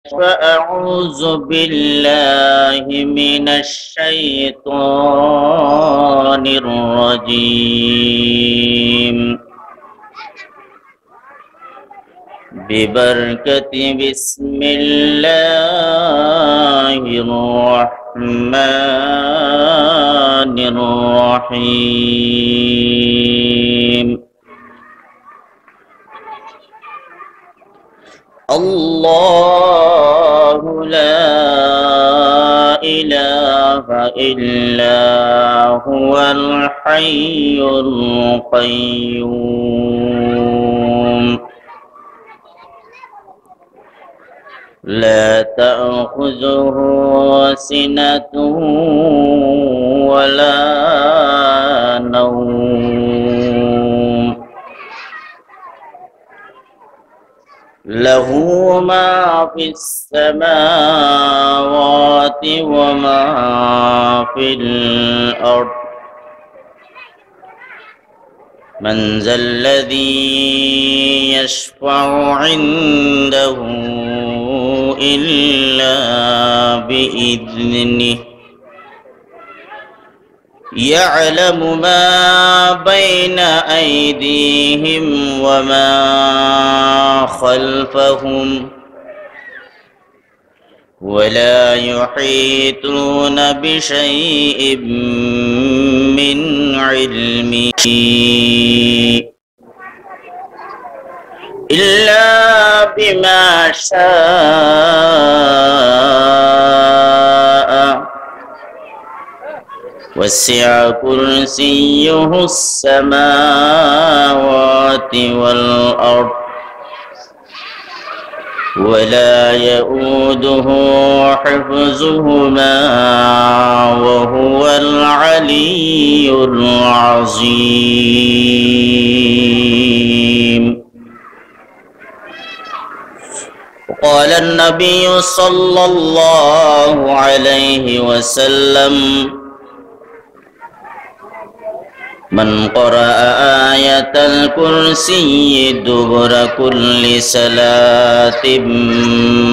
فأعوذ بالله من الشيطان الرجيم ببركة بسم الله الرحمن الرحيم الله لا إله إلا هو الحي القيوم لا تأخذه سنة ولا نوم له ما في السماوات وما في الأرض من ذا الذي يشفع عنده إلا بإذنه يعلم ما بين أيديهم وما خلفهم ولا يحيطون بشيء من علمه إلا بما شاء وسع كرسيه السماوات والأرض ولا يؤوده حفظهما وهو العلي العظيم. قال النبي صلى الله عليه وسلم من قرأ آية الكرسي دبر كل صلاة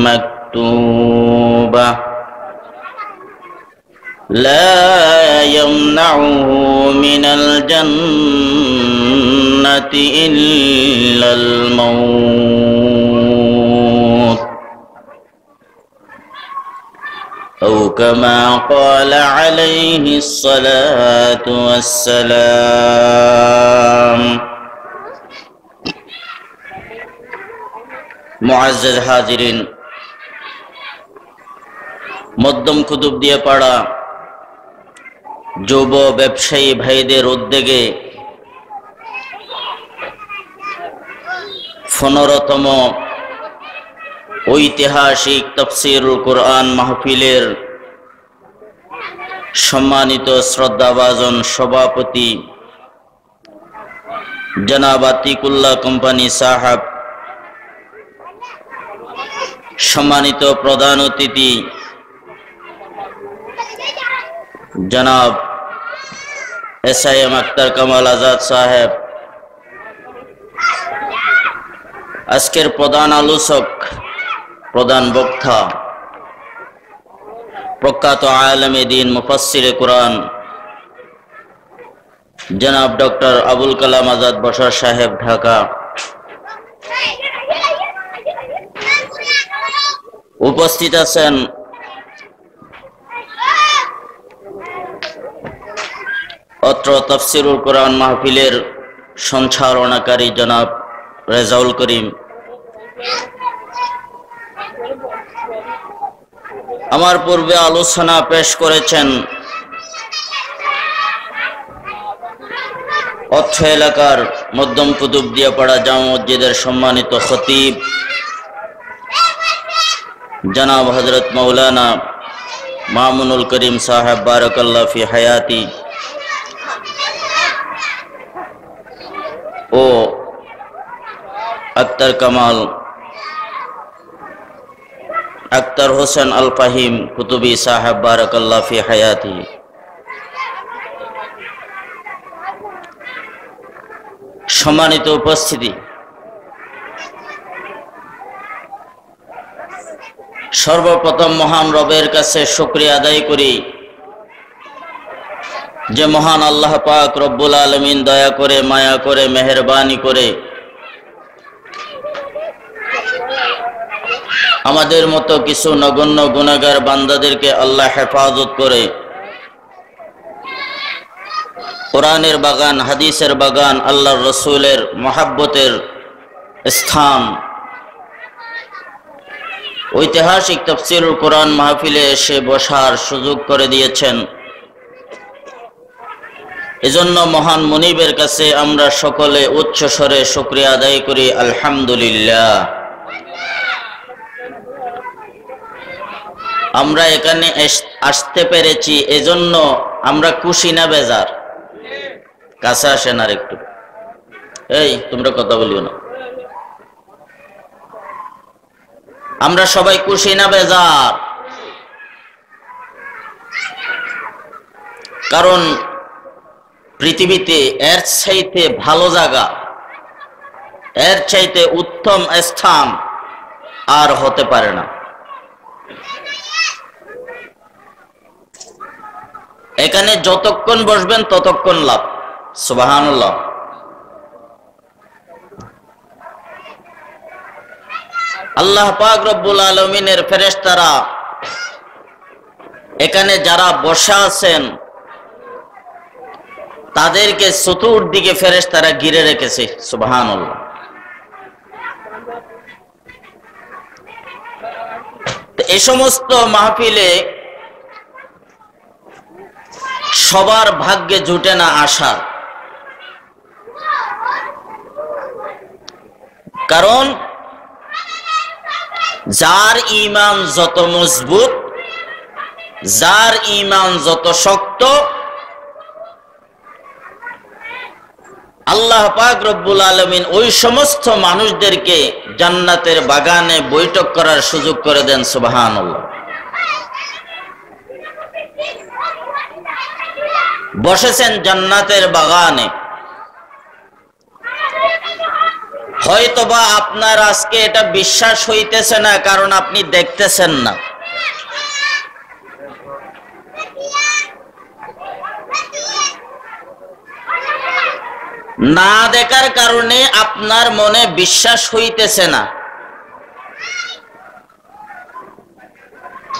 مكتوبة لا يمنعه من الجنة إلا الموت أو كما قال عليه الصلاة والسلام. মুআজ্জাজ হাজিরিন, মধ্যম কুতুবদিয়া পাড়া যুব ব্যবসায়ী ভাইদের উদ্যোগে 15তম ঐতিহাসিক তাফসীরুল কুরআন মাহফিলের সম্মানিত শ্রদ্ধাভাজন সভাপতি জনাব আতিকুল্লাহ কোম্পানি সাহেব, সম্মানিত প্রধান অতিথি জনাব এসআইএম আক্তার কামাল আজাদ সাহেব, আজকের প্রধান আলোচক, প্রধান বক্তা প্রখ্যাত আলেমে দ্বীন মুফাসসিরে কুরআন জনাব ডক্টর আবুল কালাম আজাদ বশর সাহেব, ঢাকা। উপস্থিত আছেন অত্র তাফসীরুল কুরআন মাহফিলের সঞ্চালনাকারী জনাব রেজাউল করিম। আমার পূর্বে আলোচনা পেশ করেছেন অত্র এলাকার মধ্যম কুতুবদিয়া পাড়া জামে মসজিদের সম্মানিত খতিব জনাব হযরত মাওলানা মামুনুল করিম সাহেব, বারাকাল্লাহু ফি হায়াতি, ও আক্তার কামাল আক্তার হোসেন আল ফাহিম কুতুবী সাহেব, বারাকাল্লাহু ফি হায়াতি। সম্মানিত উপস্থিতি, সর্বপ্রথম মহান রবের কাছে শুকরিয়া আদায় করি যে মহান আল্লাহ পাক রব্বুল আলামিন দয়া করে, মায়া করে, মেহেরবানি করে আমাদের মতো কিছু নগণ্য গুনাহগার বান্দাদেরকে আল্লাহ হেফাজত করে কোরআনের বাগান, হাদিসের বাগান, আল্লাহর রসুলের মহাব্বতের স্থান ঐতিহাসিক তাফসীরুল কোরআন মাহফিলে এসে বসার সুযোগ করে দিয়েছেন। এজন্য মহান মুনিবের কাছে আমরা সকলে উচ্চ স্বরে শুকরিয়া আদায় করি, আলহামদুলিল্লাহ। আমরা এখানে আসতে পেরেছি, এজন্য আমরা খুশি না বেজার? কাছে আসেন আর একটু, এই তোমরা কথা বলিও না। আমরা সবাই খুশি না বেজার? কারণ পৃথিবীতে এর চাইতে ভালো জায়গা, এর চাইতে উত্তম স্থান আর হতে পারে না। এখানে যতক্ষণ বসবেন ততক্ষণ লাভ। সুবহানাল্লাহ। আল্লাহ পাক রব্বুল আলামিনের ফেরেশতারা এখানে যারা বসা আছেন তাদেরকে চতুর্দিকে ফেরেশতারা ঘিরে রেখেছে। সুবহানাল্লাহ। এই সমস্ত মাহফিলে সবার ভাগ্যে জুটে না আসা, কারণ যার ঈমান যত মজবুত, যার ঈমান যত শক্ত, আল্লাহ পাক রব্বুল আলামিন ওই সমস্ত মানুষদেরকে জান্নাতের বাগানে বৈঠক করার সুযোগ করে দেন। সুবহানাল্লাহ। বসেছেন জান্নাতের বাগানে। হয়তোবা আপনার আজকে এটা বিশ্বাস হইতেছে না, কারণ আপনি দেখতেছেন না। না দেখার কারণে আপনার মনে বিশ্বাস হইতেছে না,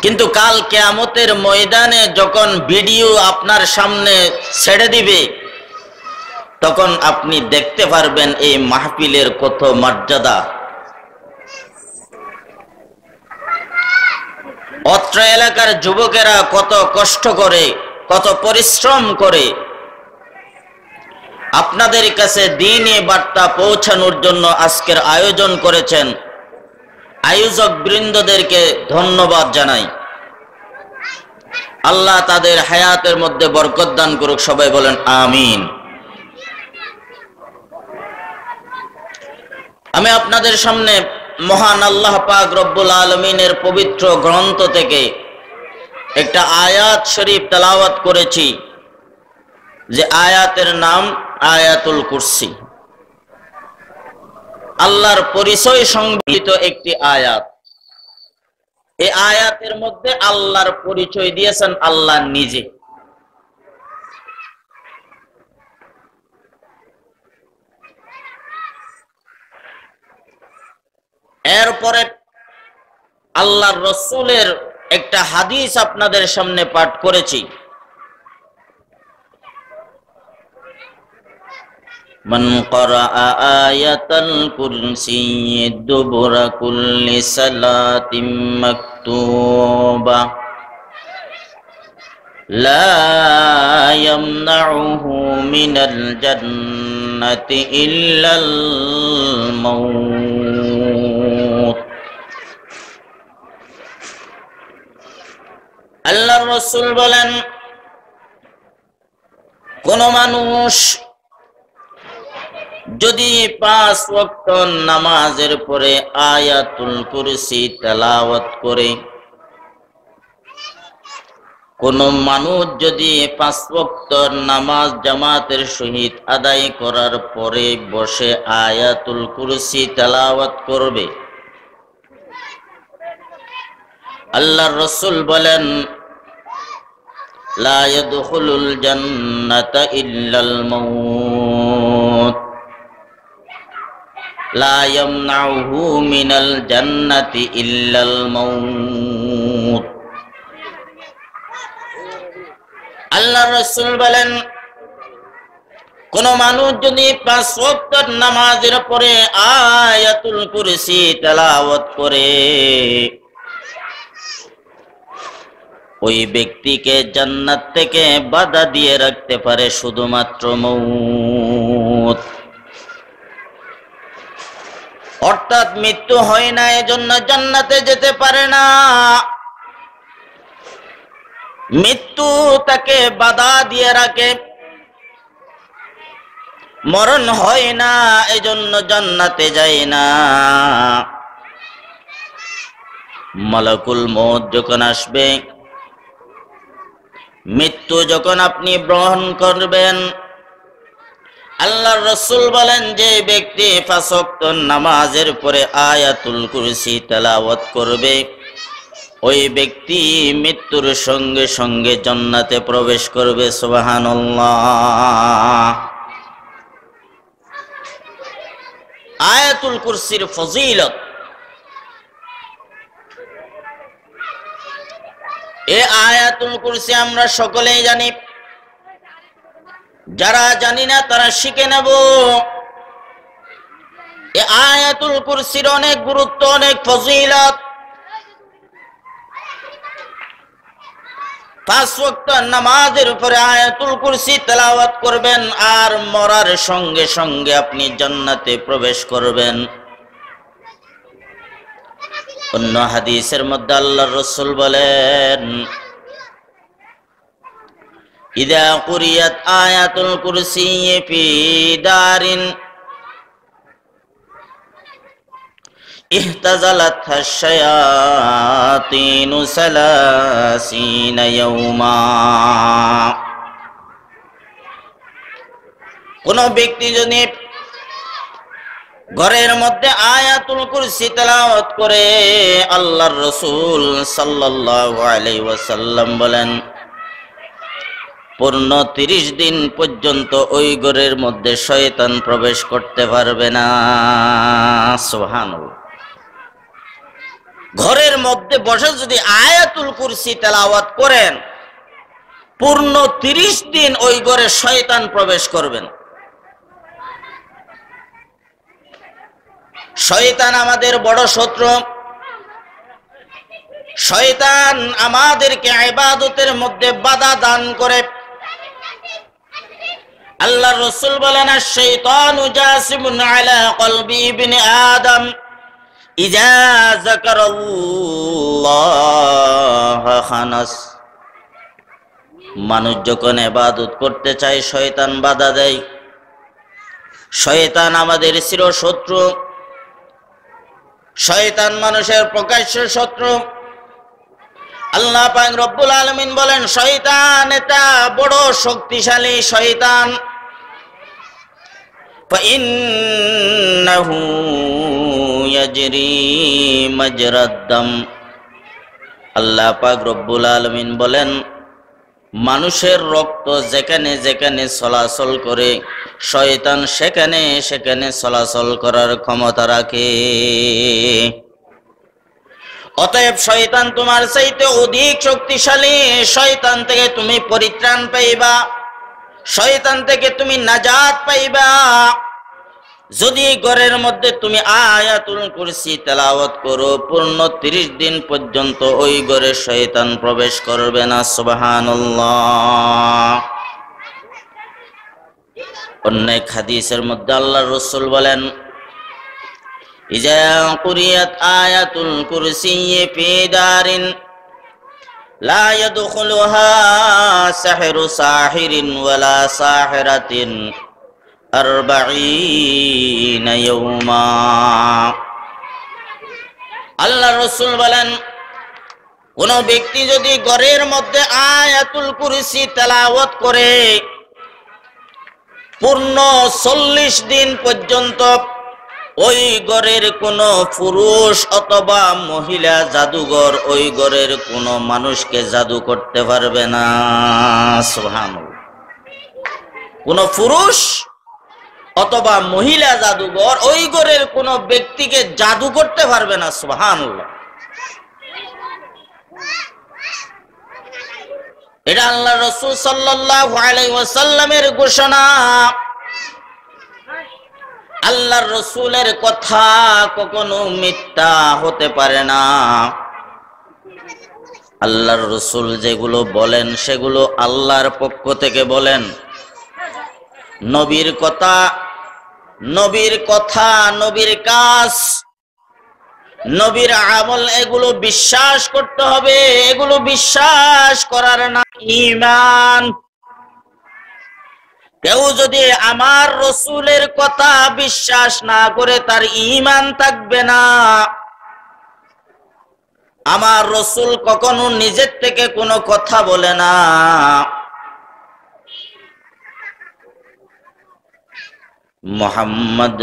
কিন্তু কাল কিয়ামতের ময়দানে যখন ভিডিও আপনার সামনে ছেড়ে দিবে, তখন আপনি দেখতে পারবেন এই মাহফিলের কত মর্যাদা। অত্র এলাকার যুবকেরা কত কষ্ট করে, কত পরিশ্রম করে আপনাদের কাছে দ্বীনি বার্তা পৌঁছানোর জন্য আজকের আয়োজন করেছেন। আয়োজক বৃন্দদেরকে ধন্যবাদ জানাই। আল্লাহ তাদের হায়াতের মধ্যে বরকত দান করুক। সবাই বলেন আমিন। আমি আপনাদের সামনে মহান আল্লাহ পাক রব্বুল আলামিনের পবিত্র গ্রন্থ থেকে একটা আয়াত শরীফ তেলাওয়াত করেছি, যে আয়াতের নাম আয়াতুল কুরসি। আল্লাহর পরিচয় সংবলিত একটি আয়াত। এই আয়াতের মধ্যে আল্লাহর পরিচয় দিয়েছেন আল্লাহ নিজে। এরপরে আল্লাহর রসুলের একটা হাদিস আপনাদের সামনে পাঠ করেছি। মান ক্বারা আয়াতাল কুরসি দুবুরা কুল্লি সালাতিন মাকতুবা লা ইয়ামনাউহু মিনাল জান্নাতি ইল্লাল মাউত। আল্লাহর রাসূল বলেন, কোন মানুষ যদি 5 ওয়াক্ত নামাজের পরে আয়াতুল কুরসি তেলাওয়াত করে, কোন মানুষ যদি 5 ওয়াক্ত নামাজ জামাতের সহিত আদায় করার পরে বসে আয়াতুল কুরসি তেলাওয়াত করবে, আল্লাহর রাসূল বলেন, লা ইয়াদখুলুল জান্নাতা ইল্লাল মাউত লা ইয়ামনাউহু মিনাল জান্নাতি ইল্লাল মাউত। আল্লাহর রাসূল বলেন, কোন মানুষ যদি 5 ওয়াক্ত নামাজের পরে আয়াতুল কুরসি তেলাওয়াত করে, ওই ব্যক্তিকে জান্নাত থেকে বাধা দিয়ে রাখতে পারে শুধুমাত্র মউত। অর্থাৎ মৃত্যু হয় না, এজন্য জান্নাতে যেতে পারে না। মৃত্যু তাকে বাধা দিয়ে রাখে। মরণ হয় না, এজন্য জান্নাতে যায় না। মালাকুল মউত যখন আসবে, মৃত্যু যখন আপনি গ্রহণ করবেন, আল্লাহর রাসূল বলেন, যে ব্যক্তি 5 ওয়াক্ত নামাজের পরে আয়াতুল কুরসি তেলাওয়াত করবে, ওই ব্যক্তি মৃত্যুর সঙ্গে সঙ্গে জান্নাতে প্রবেশ করবে। সুবহানাল্লাহ। আয়াতুল কুরসির ফজিলত, এই আয়াতুল কুরসি আমরা সকলেই জানি। যারা জানি না তারা শিখে নেব। এই আয়াতুল কুরসির অনেক গুরুত্ব, অনেক ফজিলত। 5 ওয়াক্ত নামাজের উপরে আয়াতুল কুরসি তেলাওয়াত করবেন, আর মরার সঙ্গে সঙ্গে আপনি জান্নাতে প্রবেশ করবেন। অন্য হাদিসের মধ্যে আল্লাহর রাসূল বলেন, ইযা কুরিয়াত আয়াতুল কুরসি ফি দারিন ইহতাজালাতহা শায়াতিনু সালাসিনা ইয়াওমা। কোন ব্যক্তি যদি ঘরের মধ্যে আয়াতুল কুরসি তেলাওয়াত করে, আল্লাহর রাসূল সাল্লাল্লাহু আলাইহি ওয়াসাল্লাম বলেন, পূর্ণ 30 দিন পর্যন্ত ওই ঘরের মধ্যে শয়তান প্রবেশ করতে পারবে না। সুবহানাল্লাহ। ঘরের মধ্যে বসে যদি আয়াতুল কুরসি তেলাওয়াত করেন, পূর্ণ 30 দিন ওই ঘরে শয়তান প্রবেশ করবে না। শয়তান আমাদের বড় শত্রু। শয়তান আমাদেরকে ইবাদতের মধ্যে বাধা দান করে। আল্লাহর রাসূল বলেন, আশ-শাইতানু জাসিমুন আলা কলবি ইবনে আদম ইযা যাকারাল্লাহ খানাস। মানুষ যখন ইবাদত করতে চায়, শয়তান বাধা দেয়। শয়তান আমাদের চিরশত্রু। শয়তান মানুষের প্রকাশ্য শত্রু। আল্লাহ পাক রব্বুল আলামিন বলেন, শয়তান এটা বড় শক্তিশালী শয়তান। ফাইন্নাহু ইয়াজরি মাজরাদ দাম। আল্লাহ পাক রব্বুল আলামিন বলেন, মানুষের রক্ত যেখানে যেখানে চলাচল করে, শয়তান সেখানে সেখানে চলাচল করার ক্ষমতা রাখে। অতএব শয়তান তোমার চাইতে অধিক শক্তিশালী। শয়তান থেকে তুমি পরিত্রাণ পাইবা, শয়তান থেকে তুমি নাজাত পাইবা যদি ঘরের মধ্যে তুমি আয়াতুল কুরসি তেলাওয়াত করো। পূর্ণ 30 দিন পর্যন্ত ওই ঘরে শয়তান প্রবেশ করবে না। সুবহানাল্লাহ। অন্য এক হাদিসের মধ্যে আল্লাহর রাসূল বলেন, ইযা কুরিয়াত আয়াতুল কুরসি ফি দারিন লা ইয়াদখুলুহা সাহিরু সাহিরিন ওয়ালা সাহিরাতিন 40 ইয়াওমা। আল্লাহর রাসূল বলেন, কোন ব্যক্তি যদি ঘরের মধ্যে আয়াতুল কুরসি তেলাওয়াত করে, পূর্ণ 40 দিন পর্যন্ত ওই ঘরের কোন পুরুষ অথবা মহিলা জাদুঘর ওই ঘরের কোন মানুষকে জাদু করতে পারবে না। সুবহানাল্লাহ। কোন পুরুষ অথবা মহিলা জাদুঘর ওই ঘরের কোন ব্যক্তিকে জাদু করতে পারবে না। সুবহানাল্লাহ। এটা আল্লাহ রাসূল সাল্লাল্লাহু আলাইহি ওয়াসাল্লামের ঘোষণা। আল্লাহর রাসূলের কথা কখনো মিথ্যা হতে পারে না। আল্লাহর রাসূল যেগুলো বলেন সেগুলো আল্লাহর পক্ষ থেকে বলেন। নবীর কথা, নবীর কাজ, নবীর আমল এগুলো বিশ্বাস করতে হবে। এগুলো বিশ্বাস করার নাম ঈমান। কেউ যদি আমার রাসূলের কথা বিশ্বাস না করে তার ঈমান থাকবে না। আমার রাসূল কখনো নিজের থেকে কোনো কথা বলে না। मोहम्मद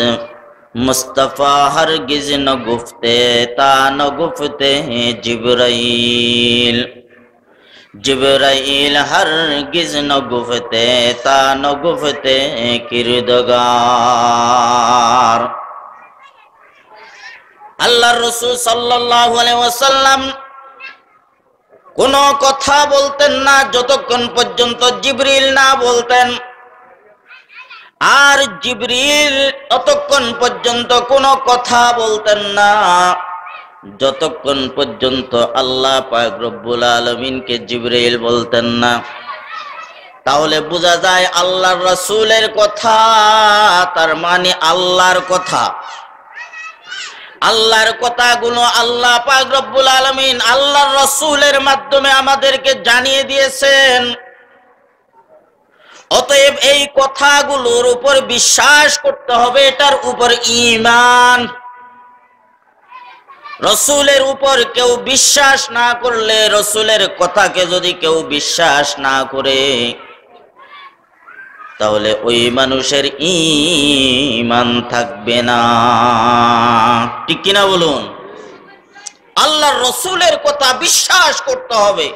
मुस्तफ़ा हरगिज़ न गुफ्ते ता न गुफ्ते हैं जिब्राइल, जिब्राइल हरगिज़ न गुफ्ते ता न गुफ्ते हैं किरदगार। আল্লাহ রাসূল সাল্লাল্লাহু আলাইহি ওয়াসাল্লাম কোনো কথা বলতেন না যতক্ষণ পর্যন্ত জিবরিল না বলতেন, আর জিবরিল ততক্ষণ পর্যন্ত কোনো কথা বলতেন না যতক্ষণ পর্যন্ত আল্লাহ পাক রব্বুল আলামিনকে জিবরিল বলতেন না। তাহলে বোঝা যায় আল্লাহর রাসূলের কথা তার মানে আল্লাহর কথা। আল্লাহর কথাগুলো আল্লাহ পাক রব্বুল আলামিন আল্লাহর রাসূলের মাধ্যমে আমাদেরকে জানিয়ে দিয়েছেন। অতএব এই কথাগুলোর উপর বিশ্বাস করতে হবে, এটার উপর ঈমান। রাসূলের উপর কেউ বিশ্বাস না করলে, রাসূলের কথাকে যদি কেউ বিশ্বাস না করে, তাহলে ওই মানুষের ঈমান থাকবে না। ঠিক কিনা বলুন? আল্লাহর রাসূলের কথা বিশ্বাস করতে হবে,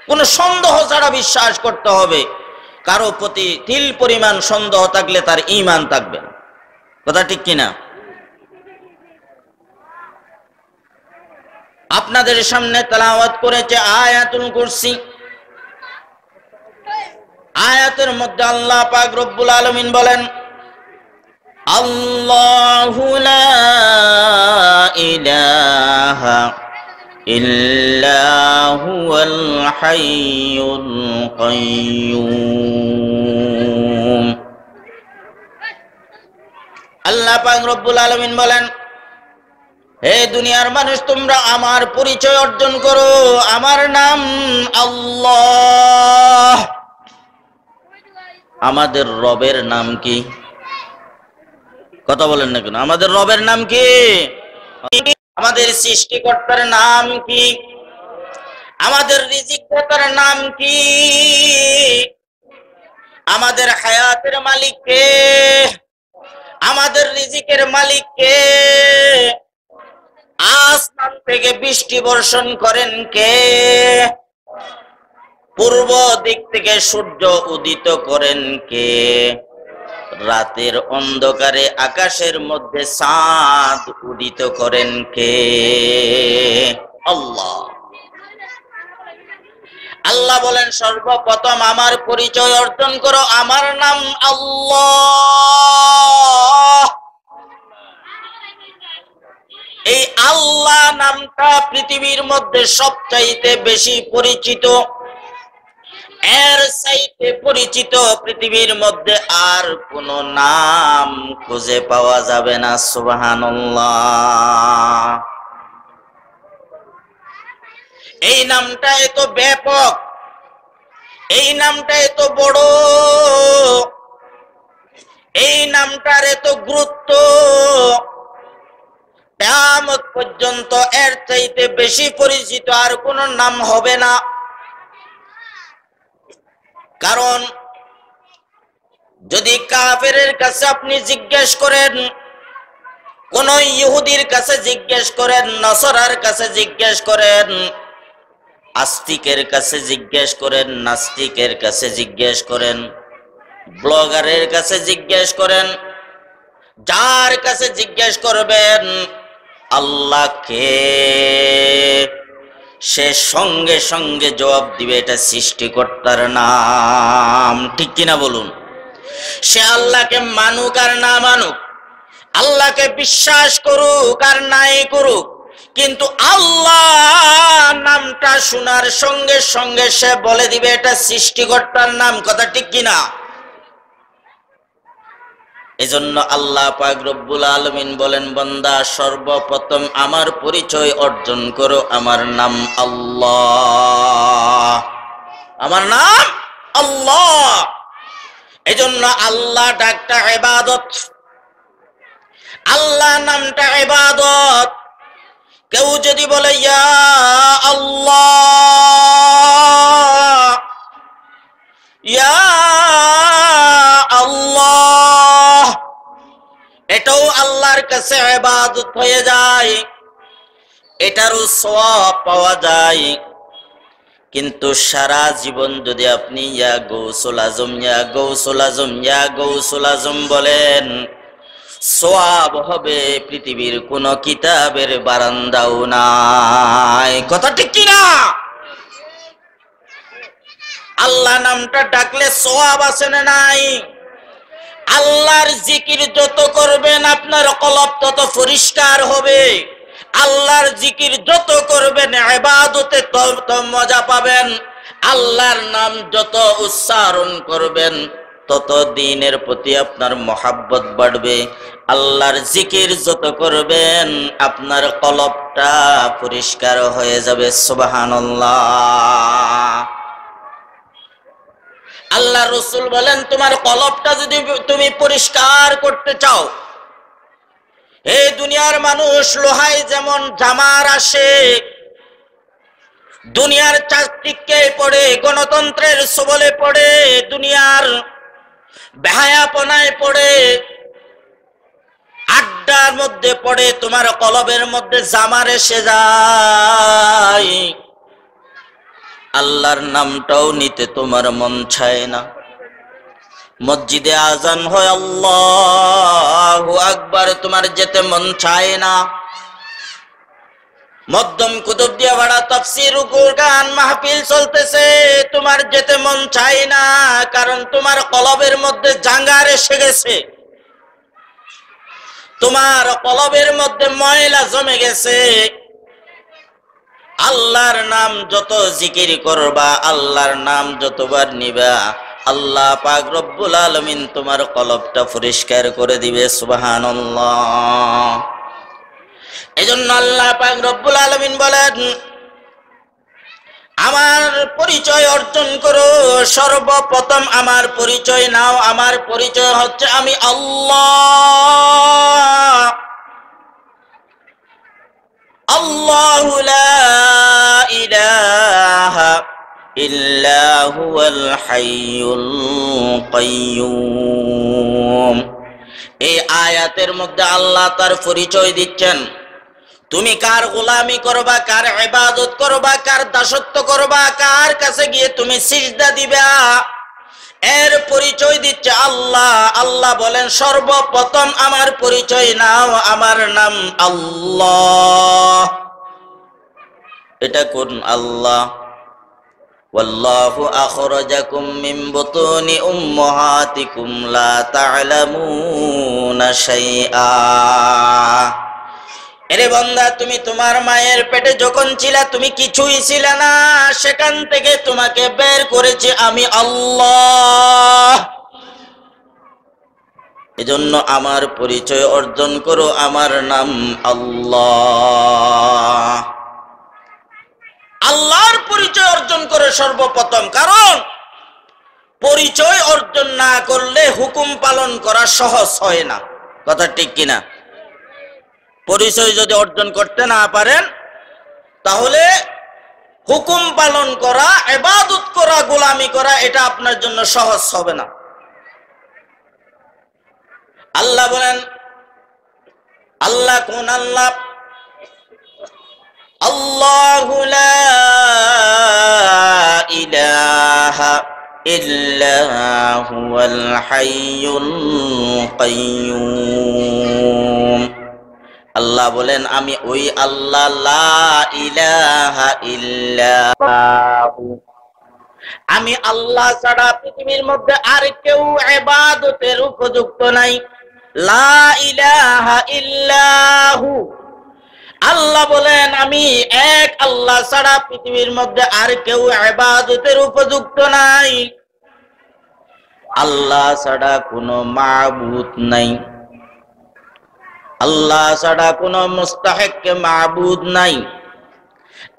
কোনো সন্দেহ ছাড়া বিশ্বাস করতে হবে। কারো প্রতি তিল পরিমাণ সন্দেহ থাকলে তার ঈমান থাকবে না। কথা ঠিক কিনা? আপনাদের সামনে তেলাওয়াত করেছে আয়াতুল কুরসি। আয়াতের মধ্যে আল্লাহ পাক রব্বুল আলামিন বলেন, আল্লাহু লা ইলাহা ইল্লা হুয়াল হাইয়ুল কাইয়্যুম। আল্লাহ পাক রব্বুল আলামিন বলেন, হে দুনিয়ার মানুষ, তোমরা আমার পরিচয় অর্জন করো। আমার নাম আল্লাহ। আমাদের রবের নাম কি? কথা বলেন না কেন? আমাদের রবের নাম কি? আমাদের সৃষ্টিকর্তার নাম কি? আমাদের রিজিকদাতার নাম কি? আমাদের হায়াতের মালিক কে? আমাদের রিজিকের মালিক কে? আসমান থেকে বৃষ্টি বর্ষণ করেন কে? পূর্ব দিক থেকে সূর্য উদিত করেন কে? রাতের অন্ধকারে আকাশের মধ্যে চাঁদ উদিত করেন কে? আল্লাহ। আল্লাহ বলেন, সর্বপ্রথম আমার পরিচয় অর্জন করো, আমার নাম আল্লাহ। এই আল্লাহ নামটা পৃথিবীর মধ্যে সবচাইতে বেশি পরিচিত। এর চাইতে পরিচিত পৃথিবীর মধ্যে আর কোন নাম খুঁজে পাওয়া যাবে না। সুবহানাল্লাহ। এই নামটা এত ব্যাপক, এই নামটা এত বড়, এই নামটার এত গুরুত্ব, কিয়ামত পর্যন্ত এর চাইতে বেশি পরিচিত আর কোন নাম হবে না। কারণ যদি কাফেরের কাছে আপনি জিজ্ঞেস করেন কোন ইহুদির কাছে জিজ্ঞেস করেন, নসরার কাছে জিজ্ঞেস করেন, আস্তিকের কাছে জিজ্ঞেস করেন, নাস্তিকের কাছে জিজ্ঞেস করেন, ব্লগারের কাছে জিজ্ঞেস করেন, যার কাছে জিজ্ঞেস করবেন আল্লাহকে, সে সঙ্গে সঙ্গে জবাব দিবে এটা সৃষ্টিকর্তার নাম। ঠিক কিনা বলুন? সে আল্লাহকে মানুক আর না মানুক, আল্লাহকে বিশ্বাস করুক আর নাই করুক, কিন্তু আল্লাহ নামটা শোনার সঙ্গে সঙ্গে সে বলে দিবে এটা সৃষ্টিকর্তার নাম। কথা ঠিক কিনা? এজন্য আল্লাহ পাক রব্বুল আলামিন বলেন, বান্দা সর্বপ্রথম আমার পরিচয় অর্জন করো, আমার নাম আল্লাহ, আমার নাম আল্লাহ। এজন্য আল্লাহ ডাকটা ইবাদত, আল্লাহ নামটা ইবাদত। কেউ যদি বলে ইয়া আল্লাহ ইয়া আল্লাহ, এটাও আল্লাহর কাছে ইবাদত হয়ে যায়, এটারও সওয়াব পাওয়া যায়। কিন্তু সারা জীবন যদি আপনি ইয়া গৌসুল আজম, ইয়া গৌসুল আজম, ইয়া গৌসুল আজম বলেন, সওয়াব হবে পৃথিবীর কোন কিতাবের বারান্দাও নাই। কথা ঠিক কিনা? আল্লাহ নামটা ডাকলে সওয়াব আছে না নাই? আল্লাহর জিকির যত করবেন আপনার কলব তত পরিষ্কার হবে। আল্লাহর জিকির যত করবেন ইবাদতে তত মজা পাবেন। আল্লাহর নাম যত উচ্চারণ করবেন তত দিনের প্রতি আপনার মহাব্বত বাড়বে। আল্লাহর জিকির যত করবেন আপনার কলবটা পরিষ্কার হয়ে যাবে। সুবহানাল্লাহ। আল্লাহ রাসূল বলেন, তোমার কলবটা যদি তুমি পরিষ্কার করতে চাও, এই দুনিয়ার মানুষ লোহায় যেমন জামার আসে, দুনিয়ার চাকচিক্যে পড়ে, গণতন্ত্রের সবলে পড়ে, দুনিয়ার বেহায়াপনায় পড়ে, আড্ডার মধ্যে পড়ে, তোমার কলবের মধ্যে জামার এসে যায়, আল্লাহর নামটাও নিতে তোমার মন চায় না। মসজিদে আজান হয় আল্লাহু আকবার, তোমার যেতে মন চায় না। মধ্যম কুতুবদিয়া ভাড়া তাফসীর কুরআন মাহফিল চলতেছে, তোমার যেতে মন চায় না, কারণ তোমার কলবের মধ্যে জাঙ্গার এসে গেছে, তোমার কলবের মধ্যে ময়লা জমে গেছে। আল্লাহর নাম যত জিকির করবা, আল্লাহর নাম যতবার নিবা, আল্লাহ পাক রব্বুল আলামিন তোমার কলবটা পরিষ্কার করে দিবে। সুবহানাল্লাহ। এজন্য আল্লাহ পাক রব্বুল আলামিন বলেন, আমার পরিচয় অর্জন করো, সর্বপ্রথম আমার পরিচয় নাও। আমার পরিচয় হচ্ছে আমি আল্লাহ। আল্লাহু লা ইলাহা ইল্লা হুয়াল হাইয়ুল কাইয়্যুম। এই আয়াতের মধ্যে আল্লাহ তার পরিচয় দিচ্ছেন। তুমি কার গোলামি করবা, কার ইবাদত করবা, কার দাসত্ব করবা, কার কাছে গিয়ে তুমি সিজদা দিবা, এর পরিচয় দিচ্ছে আল্লাহ। আল্লাহ বলেন, সর্বপ্রথম আমার পরিচয় নাও, আমার নাম আল্লাহ। এটা কোন আল্লাহ? ওয়াল্লাহু আখরাজাকুম মিন বুতুনি উম্মাহাতিকুম লা তা'লামুনা শাইআ। এরে বান্দা, তুমি তোমার মায়ের পেটে যখন ছিলা তুমি কিছুই ছিলে না, সেখান থেকে তোমাকে বের করেছি আমি আল্লাহ। এজন্য আমার পরিচয় অর্জন করো, আমার নাম আল্লাহ। আল্লাহর পরিচয় অর্জন করে সর্বপ্রথম, কারণ পরিচয় অর্জন না করলে হুকুম পালন করা সহজ হয় না। কথা ঠিক কিনা? পরিচয় যদি অর্জন করতে না পারেন তাহলে হুকুম পালন করা, ইবাদত করা, গোলামি করা এটা আপনার জন্য সহজ হবে না। আল্লাহ বলেন, আল্লাহ কোন আল্লাহ? আল্লাহু লা ইলাহা ইল্লা হুয়াল হাইয়ুল কাইয়্যুম। আল্লাহ বলেন আমি ওই আল্লাহ, লা ইলাহা ইল্লাহু, আমি আল্লাহ ছাড়া পৃথিবীর মধ্যে আর কেউ ইবাদতের উপযুক্ত নাই। লা ইলাহা ইল্লাহু, আল্লাহ বলেন আমি এক আল্লাহ ছাড়া পৃথিবীর মধ্যে আর কেউ ইবাদতের উপযুক্ত নাই। আল্লাহ ছাড়া কোনো মাবুদ নাই, আল্লাহ ছাড়া কোনো মুস্তাহিক মাবুদ নাই।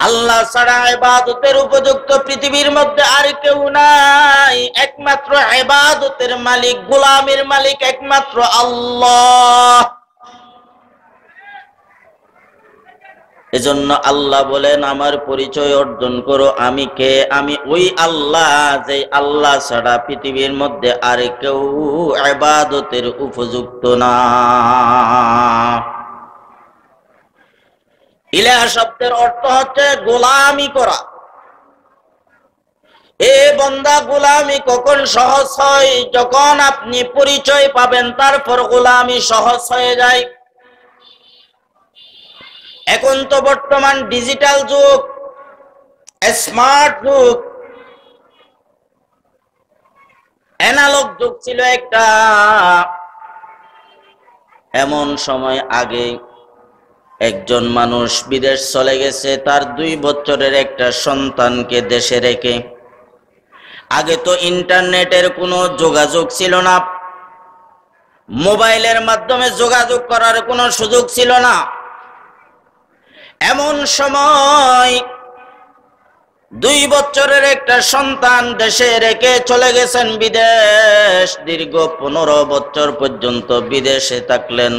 আল্লাহ ছাড়া ইবাদতের উপযুক্ত পৃথিবীর মধ্যে আর কেউ নাই। একমাত্র ইবাদতের মালিক, গোলামের মালিক একমাত্র আল্লাহ। এজন্য আল্লাহ বলেন আমার পরিচয় অর্জন করো, আমি কে? আমি ওই আল্লাহ, যে আল্লাহ ছাড়া পৃথিবীর মধ্যে আর কেউ ইবাদতের উপযুক্ত না। ইলাহ শব্দের অর্থ হচ্ছে গোলামি করা। এ বান্দা, গোলামি কখন সহজ হয়? যখন আপনি পরিচয় পাবেন, তারপর গোলামি সহজ হয়ে যায়। এখন তো বর্তমান ডিজিটাল যুগ, স্মার্ট যুগ। অ্যানালগ যুগ ছিল একটা। এমন সময় আগে একজন মানুষ বিদেশ চলে গেছে তার 2 বছরের একটা সন্তানকে দেশে রেখে। আগে তো ইন্টারনেটের কোনো যোগাযোগ ছিল না, মোবাইলের মাধ্যমে যোগাযোগ করার কোনো সুযোগ ছিল না। এমন সময় 2 বছরের একটা সন্তান দেশে রেখে চলে গেছেন বিদেশ। দীর্ঘ 15 বছর পর্যন্ত বিদেশে থাকলেন।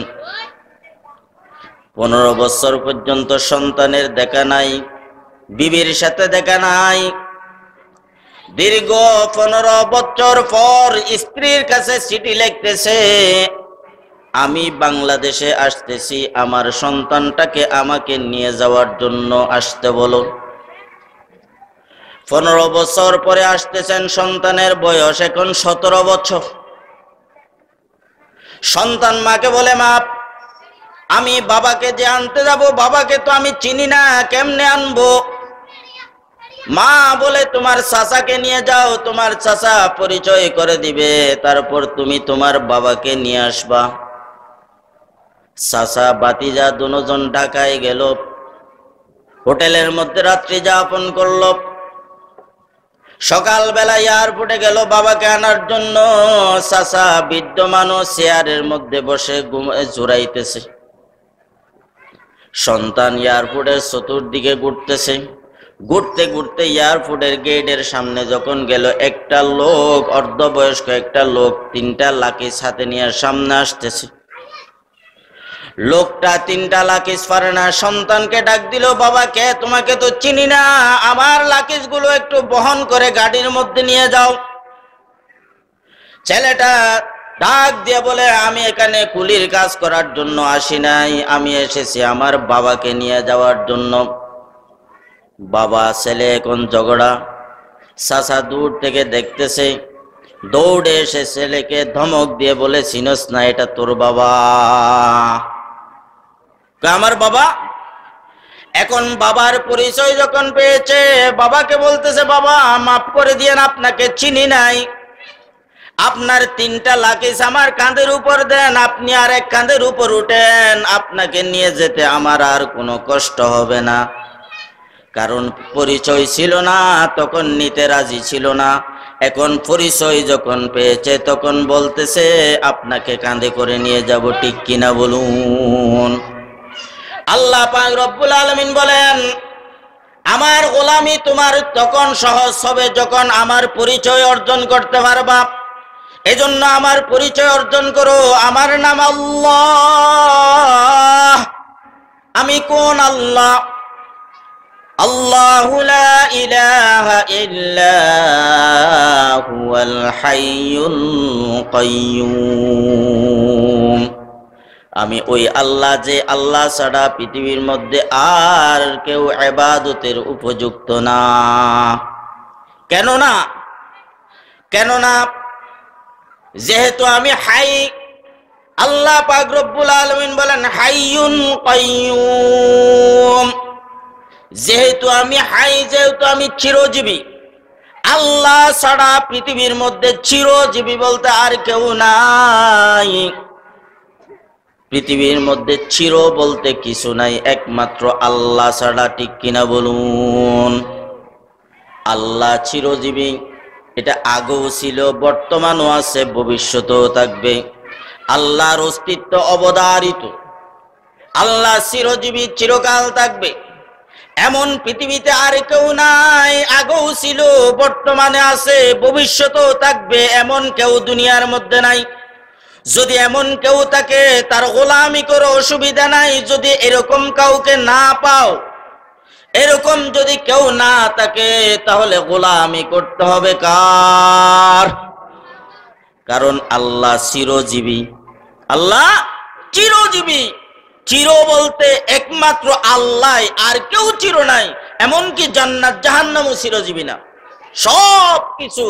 15 বছর পর্যন্ত সন্তানের দেখা নাই, বিবির সাথে দেখা নাই। দীর্ঘ 15 বছর পর স্ত্রীর কাছে চিঠি লিখতেছে, আমি বাংলাদেশে আসতেছি, আমার সন্তানটাকে আমাকে নিয়ে যাওয়ার জন্য আসতে বলো। 15 বছর পরে আসতেছেন, সন্তানের বয়স এখন 17 বছর। সন্তান মাকে বলে, মা আমি বাবাকে যে আনতে যাব, বাবাকে তো আমি চিনি না, কেমনে আনবো? মা বলে তোমার চাচাকে নিয়ে যাও, তোমার চাচা পরিচয় করে দিবে, তারপর তুমি তোমার বাবাকে নিয়ে আসবা। চাচা ভাতিজা দুজন ঢাকায় গেল, হোটেলের মধ্যে রাত্রি যাপন করলো। সকালবেলা এয়ারপোর্টে গেল বাবাকে আনার জন্য। চাচা বৃদ্ধ মানুষ চেয়ারের মধ্যে বসে জোড়াইতেছে। সন্তান এয়ারপোর্টের চতুর্দিকে ঘুরতেছে। ঘুরতে ঘুরতে এয়ারপোর্টের গেটের সামনে যখন গেল, একটা লোক, অর্ধবয়স্ক একটা লোক 3টা লাকিজ হাতে নিয়ে সামনে আসতেছে। লোকটা 3টা লাকিজ পারে না, সন্তানকে ডাক দিল, বাবাকে তোমাকে তো চিনি না, আমার লাকিজ গুলো একটু বহন করে গাড়ির মধ্যে নিয়ে যাও। ছেলেটা ডাক দিয়ে বলে, আমি এখানে কুলির কাজ করার জন্য আসি নাই, আমি এসেছি আমার বাবাকে নিয়ে যাওয়ার জন্য। বাবা ছেলে এখন ঝগড়া। চাচা দূর থেকে দেখতেছে, দৌড়ে এসে ছেলেকে ধমক দিয়ে বলে, চিনস না এটা তোর বাবা? আমার বাবা। এখন বাবার পরিচয় যখন পেয়েছে, বাবাকে বলতেছে, বাবা মাফ করে দিয়েন, আপনাকে চিনি নাই, আপনার 3টা লাকিজ আমার কাঁধের উপর দেন, আপনি আর এক কাঁধের উপর উঠেন, আপনাকে নিয়ে যেতে আমার আর কোনো কষ্ট হবে না। কারণ পরিচয় ছিল না, তখন নিতে রাজি ছিল না। এখন পরিচয় যখন পেয়েছে, তখন বলতেছে আপনাকে কাঁধে করে নিয়ে যাব, ঠিক কিনা বলুন? আল্লাহ পাক রব্বুল আলামিন বলেন, আমার গোলামি তোমার তখন সহজ হবে যখন আমার পরিচয় অর্জন করতে পারবা। এজন্য আমার পরিচয় অর্জন করো। আমার নাম আল্লাহ। আমি কোন আল্লাহ? আল্লাহু লা ইলাহা ইল্লা হুয়াল হাইয়ুল কাইয়্যুম। আমি ওই আল্লাহ, যে আল্লাহ ছাড়া পৃথিবীর মধ্যে আর কেউ ইবাদতের উপযুক্ত না। কেননা যেহেতু আমি হাই, আল্লাহ পাক রব্বুল আলামিন বলেন হাইয়ুন কাইয়ুম। যেহেতু আমি হাই, যেহেতু আমি চিরজীবী, আল্লাহ ছাড়া পৃথিবীর মধ্যে চিরজীবী বলতে আর কেউ নাই। পৃথিবীর মধ্যে চির বলতে কিছু নাই, একমাত্র আল্লাহ ছাড়া। ঠিক কিনা বলুন? আল্লাহ চিরজীবী, এটা আগেও ছিল, বর্তমানও আছে, ভবিষ্যতেও থাকবে। আল্লাহর অস্তিত্ব অবধারিত, আল্লাহ চিরজীবী, চিরকাল থাকবে। এমন পৃথিবীতে আর কেউ নাই, আগেও ছিল, বর্তমানে আছে, ভবিষ্যতেও থাকবে। এমন কেউ দুনিয়ার মধ্যে নাই। যদি এমন কেউ থাকে, তার গোলামি করে অসুবিধা নাই। যদি এরকম কাউকে না পাও, এরকম যদি কেউ না থাকে, তাহলে গোলামি করতে হবে কার? কারণ আল্লাহ চিরজীবী, আল্লাহ চিরজীবী। চির বলতে একমাত্র আল্লাহ, আর কেউ চির নাই। এমনকি জান্নাত জাহান্নামও চিরজীবী না, সব কিছু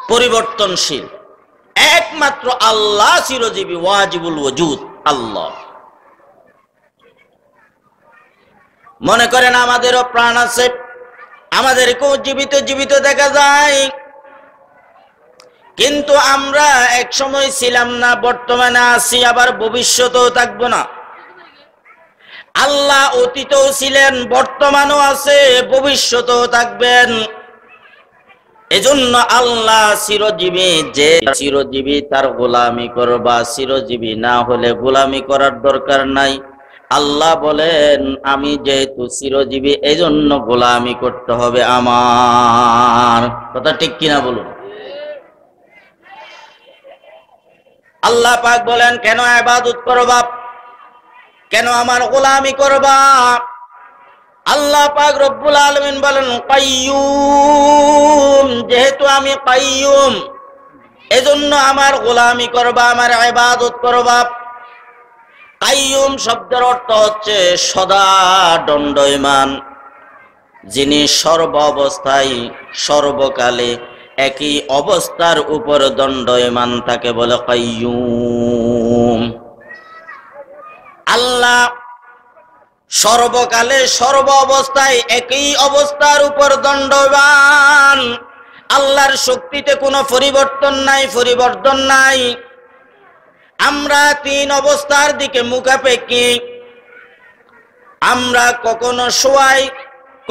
পরিবর্তনশীল। একমাত্র আল্লাহ চিরজীবী, ওয়াজিবুল ওজুদ আল্লাহ। মনে করেন আমাদেরও প্রাণ আছে, আমাদেরকেও জীবিত দেখা যায়, কিন্তু আমরা এক সময় ছিলাম না, বর্তমানে আছি, আবার ভবিষ্যতেও থাকবো না। আল্লাহ অতীতেও ছিলেন, বর্তমানও আছে, ভবিষ্যতেও থাকবেন। এজন্য আল্লাহ চিরজীবী। যে চিরজীবী তার গোলামি করবা, চিরজীবী না হলে গোলামি করার দরকার নাই। আল্লাহ বলেন আমি যেহেতু চিরজীবী, এজন্য গোলামি করতে হবে আমার। কথা ঠিক কিনা বলুন? আল্লাহ পাক বলেন কেন ইবাদত করবা, কেন আমার গোলামি করবা? আল্লাহ পাক রব্বুল আলামিন বলেন কাইয়ুম, যেহেতু আমি কাইয়ুম, এজন্য আমার গোলামি করবা, আমার ইবাদত করবা। কাইয়ুম শব্দের অর্থ হচ্ছে সদা দণ্ডায়মান, যিনি সর্ব অবস্থায় সর্বকালে একই অবস্থার উপর দণ্ডায়মান থাকে বলে কাইয়ুম। আল্লাহ সর্বকালে সর্ব অবস্থায় একই অবস্থার উপর দণ্ডায়মান। আল্লাহর শক্তিতে কোনো পরিবর্তন নাই। আমরা তিন অবস্থার দিকে মুখাপেক্ষী। আমরা কখনো শোয়াই,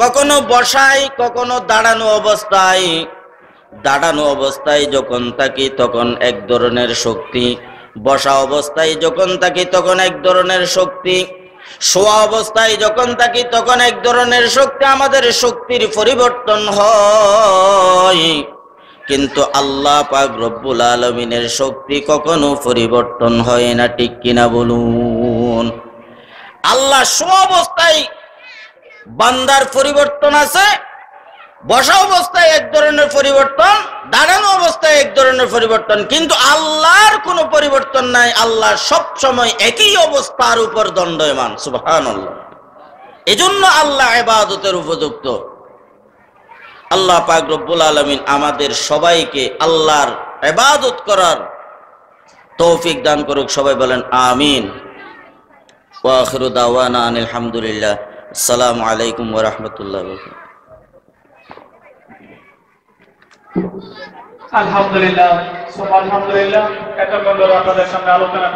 কখনো বসাই, কখনো দাঁড়ানো অবস্থায়। দাঁড়ানো অবস্থায় যখন থাকি তখন এক ধরনের শক্তি, বসা অবস্থায় যখন থাকি তখন এক ধরনের শক্তি, শোয়া অবস্থায় যখন থাকি তখন এক ধরনের শক্তি। আমাদের শক্তির পরিবর্তন হয়, কিন্তু আল্লাহ পাক রব্বুল আলামিনের শক্তি কখনো পরিবর্তন হয় না। ঠিক কিনা বলুন? আল্লাহ শোয়া অবস্থায় বান্দার পরিবর্তন আছে, বসা অবস্থায় এক ধরনের পরিবর্তন, দাঁড়ানো অবস্থায় এক ধরনের পরিবর্তন, কিন্তু আল্লাহর কোনো পরিবর্তন নাই। আল্লাহ সব সময় একই অবস্থার উপর দণ্ডায়মান। সুবহানাল্লাহ। এজন্য আল্লাহ ইবাদতের উপযুক্ত। আল্লাহ পাক রব্বুল আলামিন আমাদের সবাইকে আল্লাহর ইবাদত করার তৌফিক দান করুক। সবাই বলেন আমিন। ওয়া আখিরু দাওয়ানা আনিল হামদুলিল্লাহ। আসসালামু আলাইকুম ওয়া রাহমাতুল্লাহি ওয়া বারাকাতুহু। আলহামদুলিল্লাহ, সুবহানাল্লাহ। এতক্ষণ ধরে আপনাদের সামনে আলোচনা